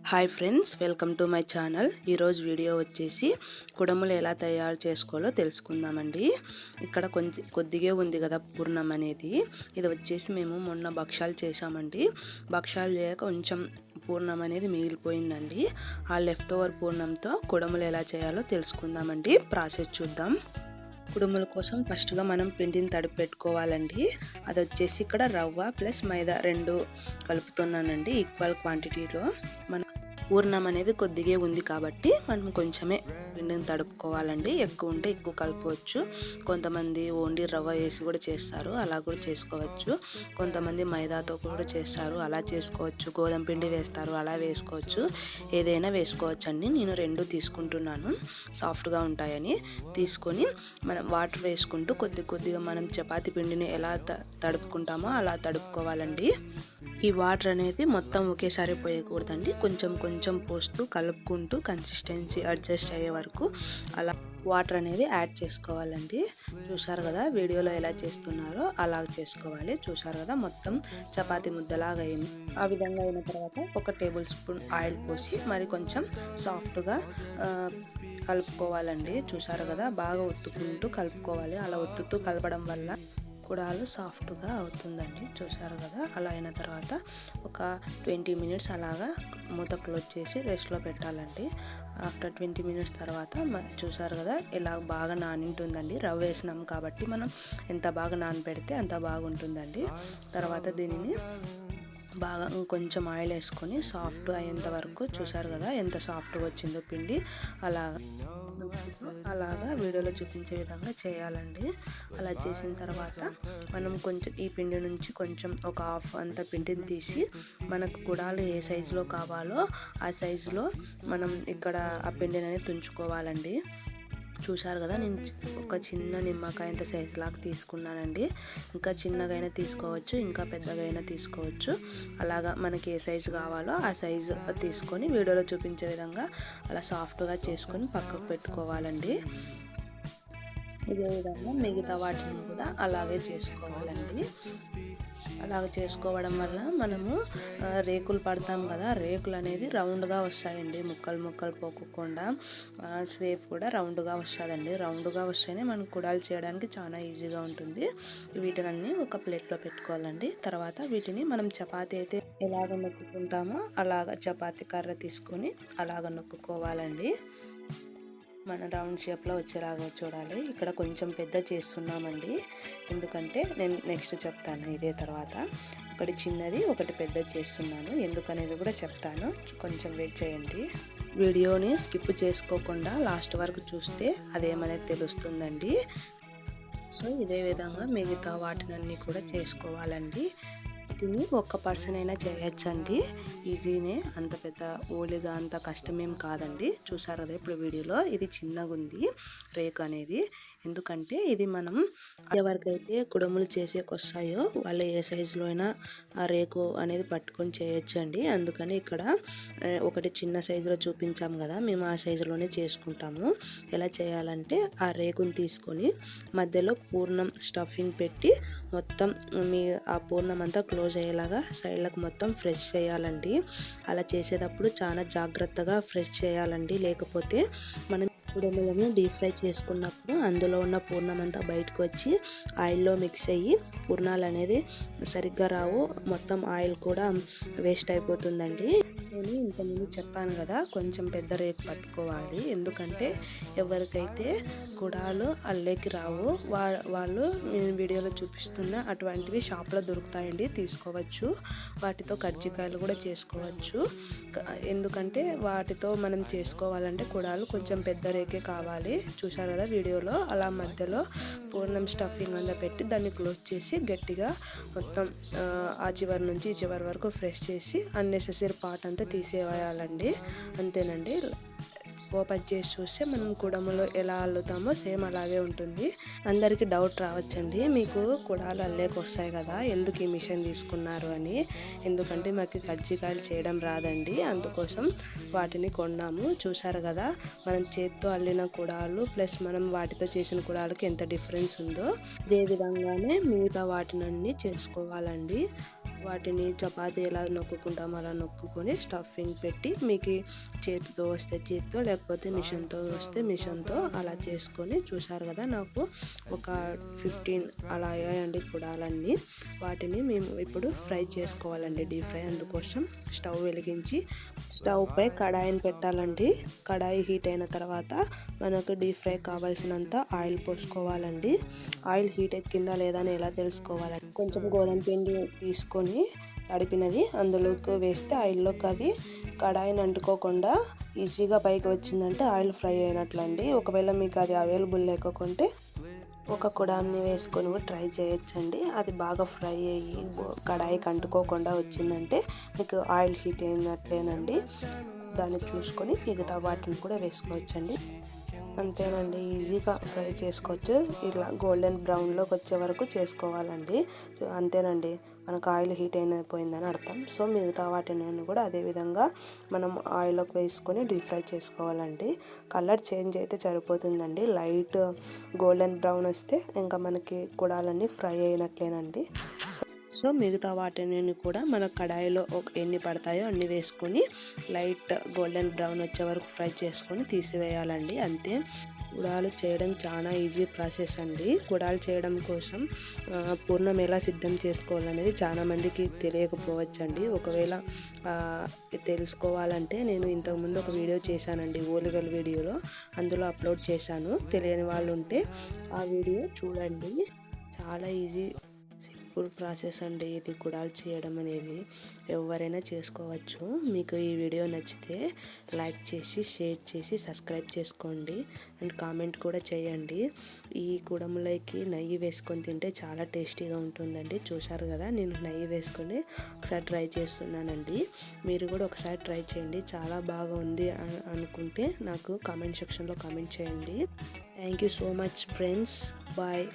Hi friends, welcome to my channel. ఈరోజు video వచ్చేసి కుడములు ఎలా తయారు చేసుకోవాలో తెలుసుకుందామండి. ఇక్కడ కొద్దిగా ఉంది కదా పూర్ణం అనేది. ఇది వచ్చేసి మేము మొన్న భక్షాలు చేసామండి. భక్షాలు చేయక కొంచెం పూర్ణం అనేది మిగిలిపోయిందండి. ఆ లెఫ్ట్ ఓవర్ పూర్ణంతో కుడములు ఎలా చేయాలో తెలుసుకుందామండి. ప్రాసెస్ చూద్దాం. కుడుముల కోసం ఫస్ట్గా మనం పిండిని తడిపి పెట్టుకోవాలండి. అది వచ్చేసి ఇక్కడ రవ్వ ప్లస్ మైదా రెండు కలుపుతున్నానండి ఈక్వల్ క్వాంటిటీలో. మన పూర్ణం అనేది కొద్దిగా ఉంది కాబట్టి మనం కొంచెమే పిండిని తడుపుకోవాలండి. ఎక్కువ ఉంటే ఎక్కువ కలుపుకోవచ్చు. కొంతమంది ఓన్లీ రవ్వ వేసి కూడా చేస్తారు, అలా కూడా చేసుకోవచ్చు. కొంతమంది మైదాతో కూడా చేస్తారు, అలా చేసుకోవచ్చు. గోధుమ పిండి వేస్తారు, అలా వేసుకోవచ్చు. ఏదైనా వేసుకోవచ్చు అండి. నేను రెండు తీసుకుంటున్నాను, సాఫ్ట్గా ఉంటాయని. తీసుకొని మనం వాటర్ వేసుకుంటూ కొద్దిగా మనం చపాతీ పిండిని ఎలా తడుపుకుంటామో అలా తడుపుకోవాలండి. ఈ వాటర్ అనేది మొత్తం ఒకేసారి పోయకూడదండి. కొంచెం పోస్తూ కలుపుకుంటూ కన్సిస్టెన్సీ అడ్జస్ట్ అయ్యే వరకు అలా వాటర్ అనేది యాడ్ చేసుకోవాలండి. చూసారు కదా వీడియోలో ఎలా చేస్తున్నారో అలా చేసుకోవాలి. చూసారు కదా మొత్తం చపాతీ ముద్దలాగా అయింది. ఆ విధంగా అయిన తర్వాత 1 టేబుల్ స్పూన్ ఆయిల్ పోసి మరి కొంచెం సాఫ్ట్గా కలుపుకోవాలండి. చూసారు కదా బాగా ఒత్తుకుంటూ కలుపుకోవాలి. అలా ఒత్తుతూ కలపడం వల్ల కుడాలు సాఫ్ట్గా అవుతుందండి. చూసారు కదా అలా అయిన తర్వాత ఒక 20 మినిట్స్ అలాగా మూత క్లోజ్ చేసి రెస్ట్లో పెట్టాలండి. ఆఫ్టర్ 20 మినిట్స్ తర్వాత చూసారు కదా ఇలా బాగా నానింటుందండి. రవ్వ వేసినాం కాబట్టి మనం ఎంత బాగా నానబెడితే అంత బాగుంటుందండి. తర్వాత దీనిని బాగా కొంచెం ఆయిల్ వేసుకొని సాఫ్ట్ అయ్యేంత వరకు చూసారు కదా ఎంత సాఫ్ట్గా వచ్చిందో పిండి. అలాగా వీడియోలో చూపించే విధంగా చేయాలండి. అలా చేసిన తర్వాత మనం కొంచెం ఈ పిండి నుంచి కొంచెం ఒక హాఫ్ అంత పిండిని తీసి మనకు కుడాలు ఏ సైజులో కావాలో ఆ సైజులో మనం ఇక్కడ ఆ పిండిని అనేది తుంచుకోవాలండి. చూసారు కదా నేను ఒక చిన్న నిమ్మకాయ ఇంత సైజు లాగా తీసుకున్నానండి. ఇంకా చిన్నగా అయినా తీసుకోవచ్చు, ఇంకా పెద్దగా అయినా తీసుకోవచ్చు. అలాగా మనకి ఏ సైజు కావాలో ఆ సైజు తీసుకొని వీడియోలో చూపించే విధంగా అలా సాఫ్ట్గా చేసుకొని పక్కకు పెట్టుకోవాలండి. ఇదే విధంగా మిగతా వాటిని కూడా అలాగే చేసుకోవాలండి. అలాగ చేసుకోవడం వల్ల మనము రేకులు పడతాం కదా, రేకులు అనేది రౌండ్గా వస్తాయండి. ముక్కలు పోకుండా షేప్ కూడా రౌండ్గా వస్తుందండి. రౌండ్గా వస్తేనే మనం కుడాలు చేయడానికి చాలా ఈజీగా ఉంటుంది. వీటినన్నీ ఒక ప్లేట్లో పెట్టుకోవాలండి. తర్వాత వీటిని మనం చపాతీ అయితే ఎలాగ నొక్కుకుంటామో అలాగ చపాతీ కర్ర తీసుకొని అలాగ నొక్కుకోవాలండి. మన రౌండ్ షేప్లో వచ్చేలాగా చూడాలి. ఇక్కడ కొంచెం పెద్ద చేస్తున్నామండి, ఎందుకంటే నేను నెక్స్ట్ చెప్తాను ఇదే తర్వాత. ఒకటి చిన్నది ఒకటి పెద్ద చేస్తున్నాను, ఎందుకనేది కూడా చెప్తాను. కొంచెం వెయిట్ చేయండి. వీడియోని స్కిప్ చేసుకోకుండా లాస్ట్ వరకు చూస్తే అదేమనేది తెలుస్తుందండి. సో ఇదే విధంగా మిగతా వాటినన్నీ కూడా చేసుకోవాలండి. వీటిని ఒక్క పర్సన్ అయినా చేయొచ్చండి, ఈజీనే. అంత పెద్ద ఓలిగా అంత కష్టమేం కాదండి. చూసారు కదా ఇప్పుడు వీడియోలో ఇది చిన్నగా ఉంది రేకు అనేది. ఎందుకంటే ఇది మనం ఎవరికైతే కుడములు చేసేకి వస్తాయో వాళ్ళు ఏ సైజులో అయినా ఆ రేకు అనేది పట్టుకొని చేయొచ్చండి. అందుకని ఇక్కడ ఒకటి చిన్న సైజులో చూపించాము కదా, మేము ఆ సైజులోనే చేసుకుంటాము. ఎలా చేయాలంటే ఆ రేకుని తీసుకొని మధ్యలో పూర్ణం స్టఫింగ్ పెట్టి మొత్తం ఆ పూర్ణం అంతా క్లోజ్ అయ్యేలాగా సైడ్లకు మొత్తం ఫ్రెష్ చేయాలండి. అలా చేసేటప్పుడు చాలా జాగ్రత్తగా ఫ్రెష్ చేయాలండి, లేకపోతే మనం కుడములను డీప్ ఫ్రై చేసుకున్నప్పుడు అందులో ఉన్న పూర్ణం అంతా బయటకు వచ్చి ఆయిల్లో మిక్స్ అయ్యి పూర్ణాలు అనేది సరిగ్గా రావు, మొత్తం ఆయిల్ కూడా వేస్ట్ అయిపోతుందండి. నేను ఇంతకుముందు చెప్పాను కదా కొంచెం పెద్ద రేకు పట్టుకోవాలి, ఎందుకంటే ఎవరికైతే కుడాలు అల్లేకి రావు వాళ్ళు నేను వీడియోలో చూపిస్తున్న అటువంటివి షాప్లో దొరుకుతాయండి, తీసుకోవచ్చు. వాటితో కజ్జికాయలు కూడా చేసుకోవచ్చు. ఎందుకంటే వాటితో మనం చేసుకోవాలంటే కుడాలు కొంచెం పెద్ద రేకే కావాలి. చూసారు కదా వీడియోలో అలా మధ్యలో పూర్ణం స్టఫింగ్ అంతా పెట్టి దాన్ని క్లోజ్ చేసి గట్టిగా మొత్తం ఆ చివరి నుంచి ఈ చివరి వరకు ఫ్రెష్ చేసి అన్నెసెసరీ పార్ట్ అంతా తీసేయాలండి. అంతేనండి. ఓపెన్ చేసి చూస్తే మనం కుడములో ఎలా అల్లుతామో సేమ్ అలాగే ఉంటుంది. అందరికీ డౌట్ రావచ్చండి, మీకు కుడాలు అల్లేకి వస్తాయి కదా ఎందుకు ఈ మిషన్ తీసుకున్నారు అని. ఎందుకంటే మాకు కజ్జికాయలు చేయడం రాదండి, అందుకోసం వాటిని కొన్నాము. చూసారు కదా మనం చేత్తో అల్లిన కుడాలు ప్లస్ మనం వాటితో చేసిన కుడాలకి ఎంత డిఫరెన్స్ ఉందో. ఇదే విధంగానే మిగతా వాటినన్నీ చేసుకోవాలండి. వాటిని చపాతీ ఎలా నొక్కుంటాం అలా నొక్కుకొని స్టఫింగ్ పెట్టి మీకు చేతితో వస్తే చేతితో లేకపోతే మిషన్తో వస్తే మిషన్తో అలా చేసుకొని చూసారు కదా. నాకు ఒక 15 అలా అయ్యాయండి కుడాలన్నీ. వాటిని మేము ఇప్పుడు ఫ్రై చేసుకోవాలండి, డీప్ ఫ్రై. అందుకోసం స్టవ్ వెలిగించి స్టవ్ పై కడాయిని పెట్టాలండి. కడాయి హీట్ అయిన తర్వాత మనకు డీప్ ఫ్రై కావాల్సినంత ఆయిల్ పోసుకోవాలండి. ఆయిల్ హీట్ ఎక్కిందా లేదా అని ఎలా తెలుసుకోవాలండి, కొంచెం గోధుమ పిండి తీసుకొని తడిపినది అందులోకి వేస్తే ఆయిల్లోకి అది కడాయిని అంటుకోకుండా ఈజీగా పైకి వచ్చిందంటే ఆయిల్ ఫ్రై అయినట్లండి. ఒకవేళ మీకు అది అవైలబుల్ లేకుంటే ఒక కుడాన్ని వేసుకొని ట్రై చేయొచ్చండి. అది బాగా ఫ్రై అయ్యి కడాయికి అంటుకోకుండా వచ్చిందంటే మీకు ఆయిల్ హీట్ అయినట్లేనండి. దాన్ని చూసుకొని మిగతా వాటిని కూడా వేసుకోవచ్చండి. అంతేనండి, ఈజీగా ఫ్రై చేసుకోవచ్చు. ఇట్లా గోల్డెన్ బ్రౌన్లోకి వచ్చే వరకు చేసుకోవాలండి. అంతేనండి, మనకు ఆయిల్ హీట్ అయిపోయిందని అర్థం. సో మిగతా వాటిని కూడా అదేవిధంగా మనం ఆయిల్లోకి వేసుకొని డీప్ ఫ్రై చేసుకోవాలండి. కలర్ చేంజ్ అయితే సరిపోతుందండి. లైట్ గోల్డెన్ బ్రౌన్ వస్తే ఇంకా మనకి కుడాలన్నీ ఫ్రై అయినట్లేనండి. సో మిగతా వాటిని కూడా మన కడాయిలో ఎన్ని పడతాయో అన్ని వేసుకొని లైట్ గోల్డెన్ బ్రౌన్ వచ్చే వరకు ఫ్రై చేసుకొని తీసివేయాలండి. అంతే. కుడాలు చేయడం చాలా ఈజీ ప్రాసెస్ అండి. కుడాలు చేయడం కోసం పూర్ణం ఎలా సిద్ధం చేసుకోవాలనేది చాలామందికి తెలియకపోవచ్చండి. ఒకవేళ తెలుసుకోవాలంటే నేను ఇంతకుముందు ఒక వీడియో చేశానండి, ఓలిగల వీడియోలో, అందులో అప్లోడ్ చేశాను. తెలియని వాళ్ళు ఉంటే ఆ వీడియో చూడండి. చాలా ఈజీ సింపుల్ ప్రాసెస్ అండి ఇది కుడాలు చేయడం అనేది. ఎవరైనా చేసుకోవచ్చు. మీకు ఈ వీడియో నచ్చితే లైక్ చేసి షేర్ చేసి సబ్స్క్రైబ్ చేసుకోండి అండ్ కామెంట్ కూడా చేయండి. ఈ కుడములకి నెయ్యి వేసుకొని తింటే చాలా టేస్టీగా ఉంటుందండి. చూసారు కదా, నేను నెయ్యి వేసుకొని ఒకసారి ట్రై చేస్తున్నానండి. మీరు కూడా ఒకసారి ట్రై చేయండి. చాలా బాగా ఉంది అనుకుంటే నాకు కామెంట్ సెక్షన్లో కామెంట్ చేయండి. Thank you so much friends. Bye.